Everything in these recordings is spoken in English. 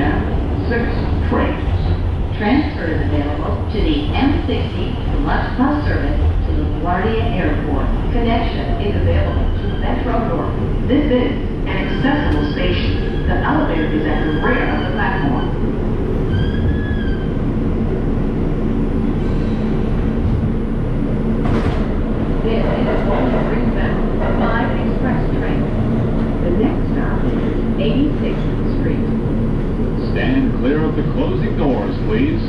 and 6 trains. Transfer is available to the M60 Select Bus Service to LaGuardia Airport. Connection is available to Metro North. This is an accessible station. The elevator is at the rear of the platform. This is Walnut Greenbelt 5 Express train. The next stop is 86th Street. Stand clear of the closing doors, please.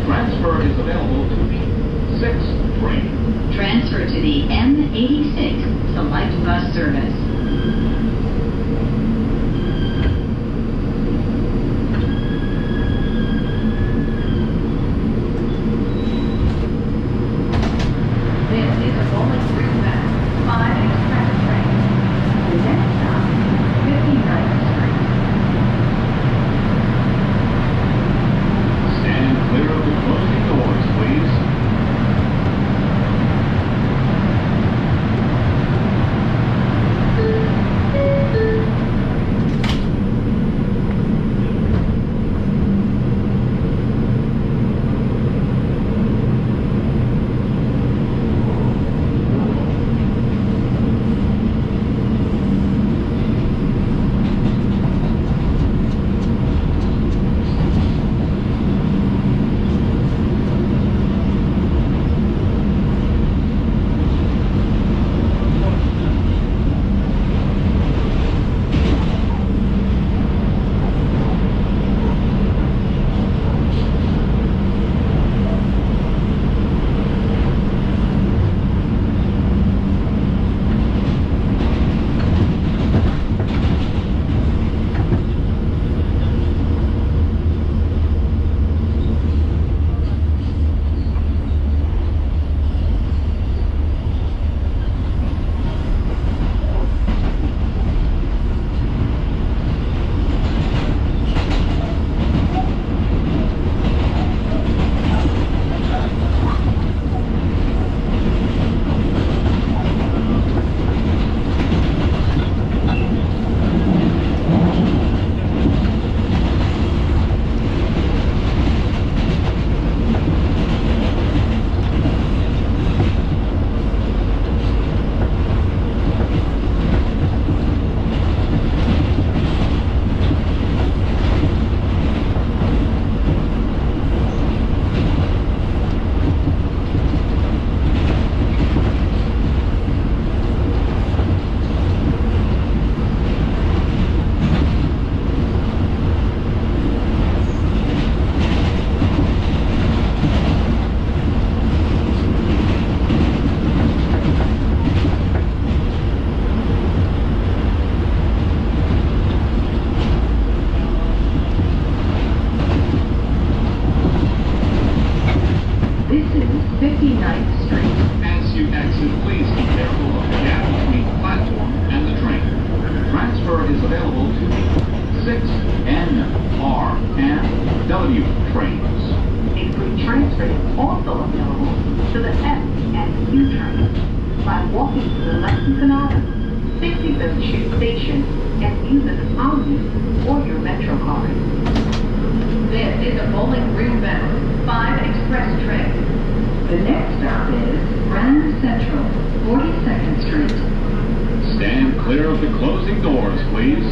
Transfer is available to the 6th train. Transfer to the M86 Select Bus Service. This is a Walnut Greenbelt 5 Express train. The next stop is 59th Street. Stand clear of the closing doors, please. This is 59th Street. As you exit, please be careful of the gap between the platform and the train. Transfer is available to the 6, N, R, and W trains. A free transfer is also available to the F and U trains by walking to the Lexington Avenue, 65th Street Station, and using the Omni or your Metro card. This is a Bowling Green bound 5 express train. The next stop is Grand Central, 42nd Street. Stand clear of the closing doors, please.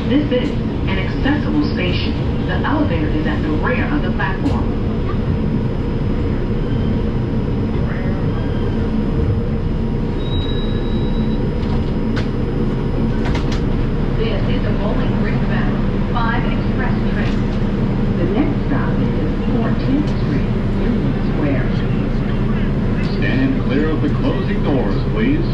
This is an accessible station. The elevator is at the rear of the platform. This is a Bowling Green bound 5 express train. The next stop is 14th Street, Union Square. Stand clear of the closing doors, please.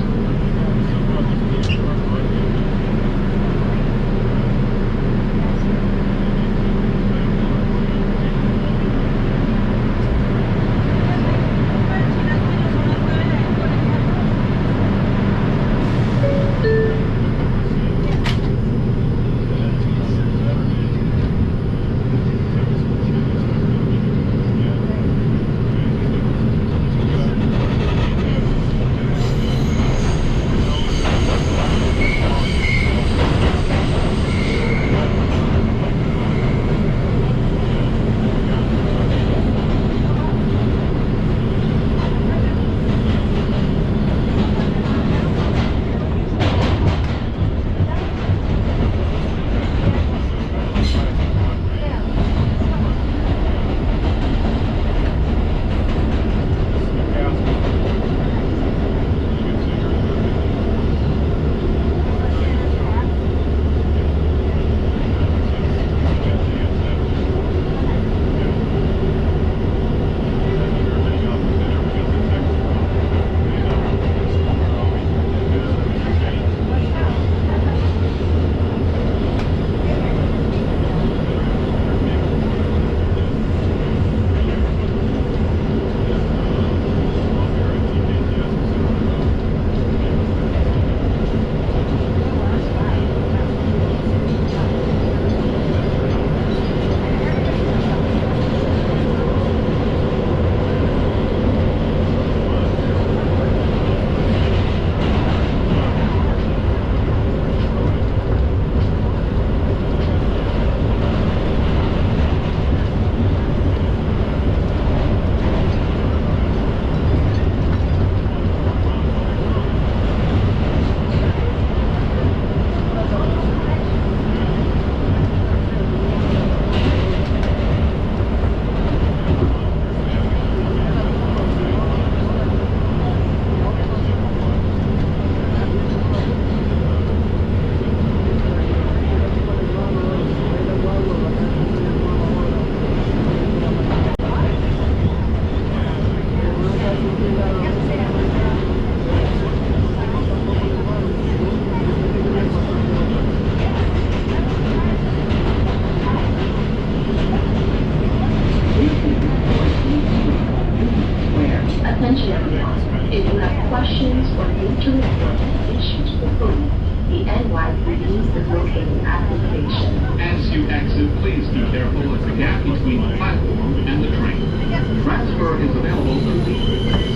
between the platform and the train. Transfer is available to the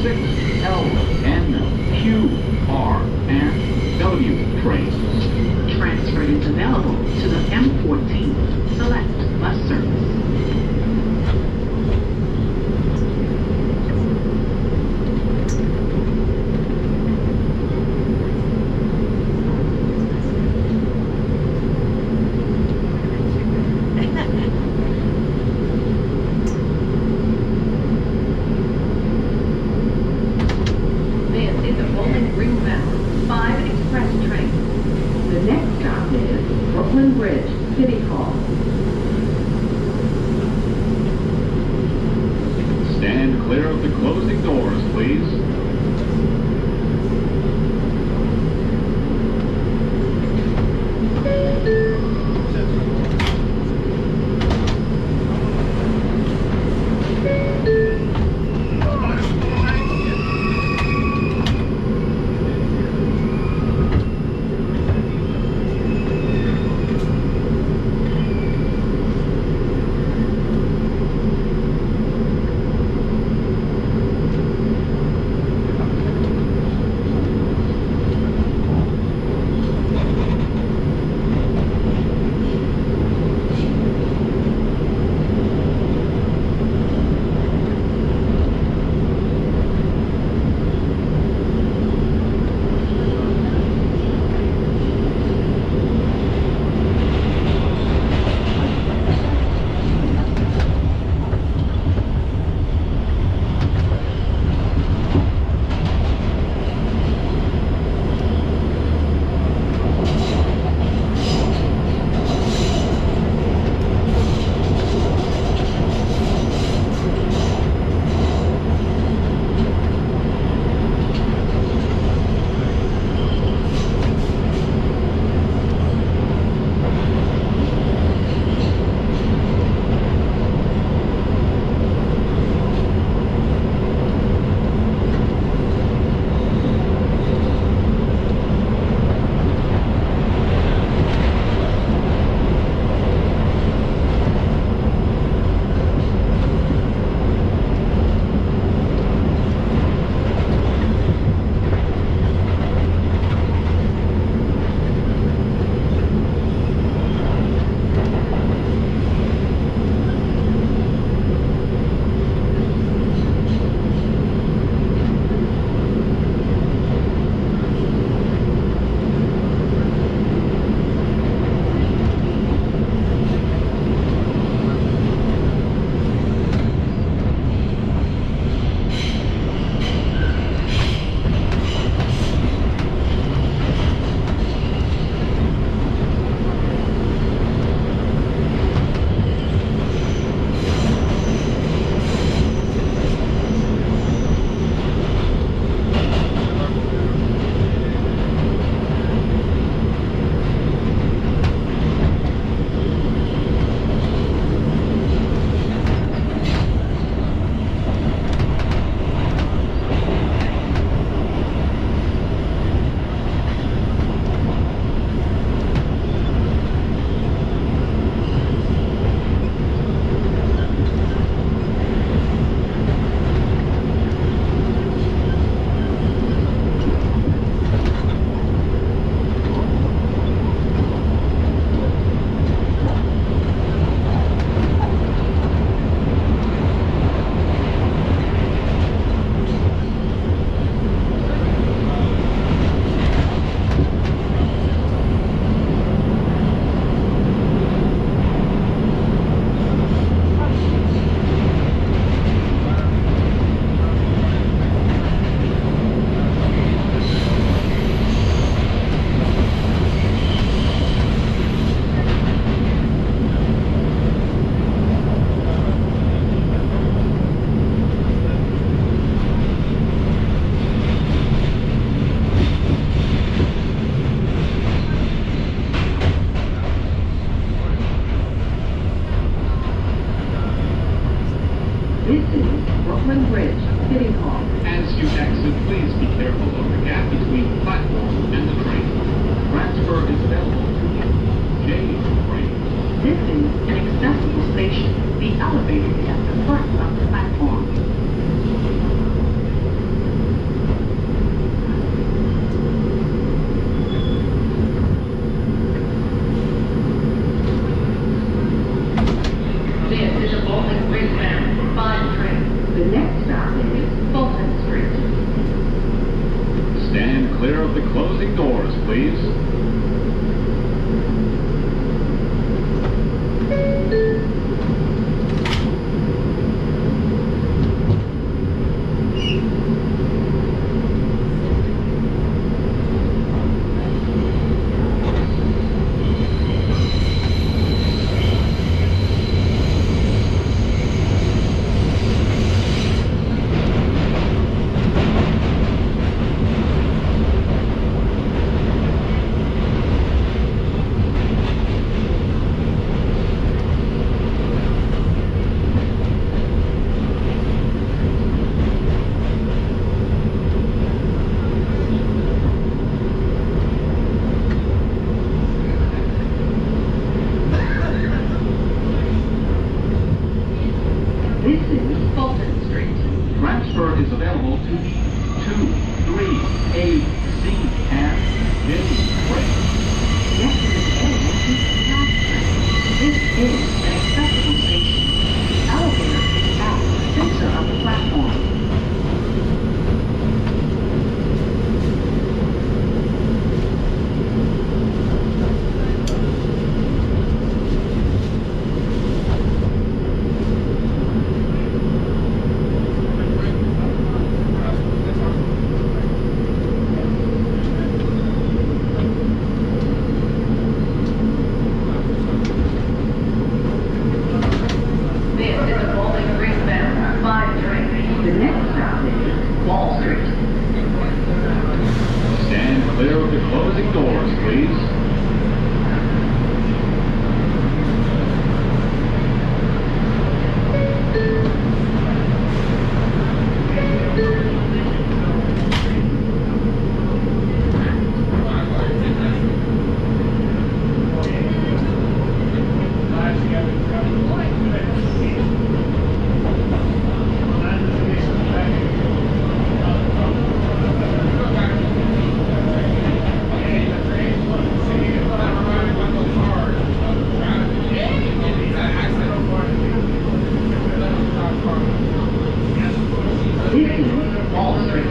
6, L, N, Q, R, and W trains. Transfer is available to the M14 Select Bus Service. This is a rolling green-bound 5 express train. The next stop is Brooklyn Bridge, City Hall. Stand clear of the closing doors, please. This is Brooklyn Bridge, City Hall. As you exit, please be careful of the gap between the platform and the train. Transfer is available to the J train. This is an accessible station. The elevator elevated at the front of the platform. This is a Bowling Green bound 5 train. The next stop is Fulton Street. Stand clear of the closing doors, please. This is Fulton Street. Transfer is available to the 2, 3, A, C, and D trains. Next to the A is South Street. This is an accessible station. The elevator is at the center of the platform. This is a Bowling Green bound 5 train. The next stop is Wall Street. Stand clear of the closing doors, please. This is Wall Street.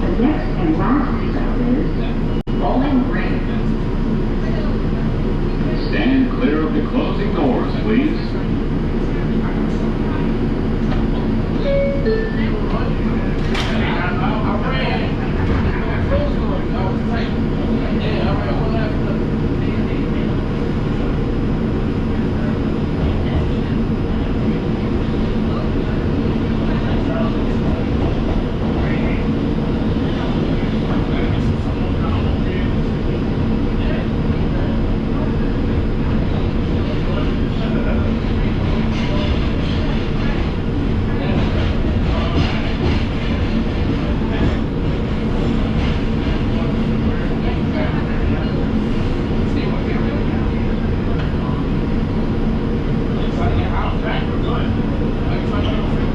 The next and last stop is Bowling Green. Stand clear of the closing doors, please.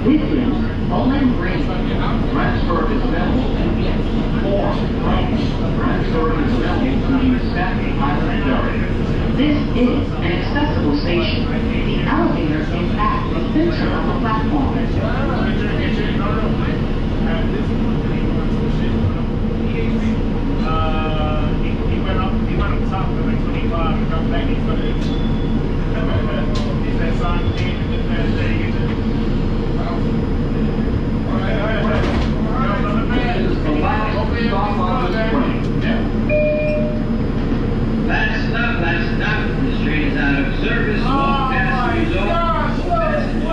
This is Bowling Green. Transfer is available to the 4 trains. Transfer is available to the Staten Island area. This is an accessible station. The elevator is at the center of the platform. He went up top for like 25 and come back, he's gonna is that sign in the past day? This is the last stop on this train. Last stop, the train is out of service. All passengers off.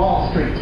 Wall Street.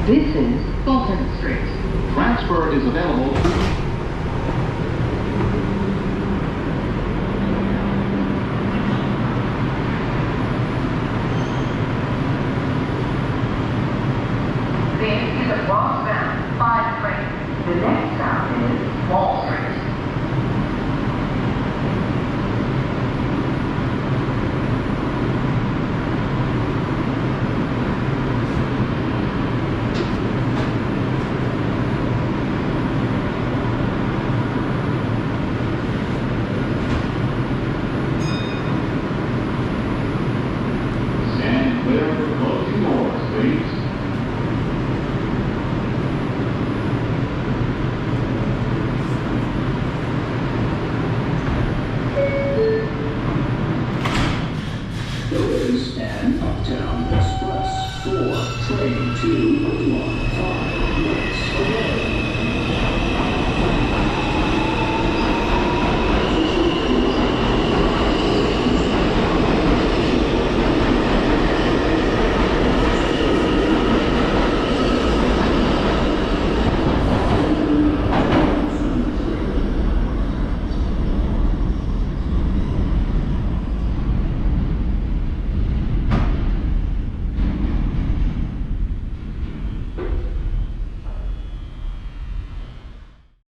This is Fulton Street. Transfer is available to This is a crossbound 5 train. The next stop is Wall Street. stand clear for closing doors, please. There is an Uptown Express for train 215 minutes away.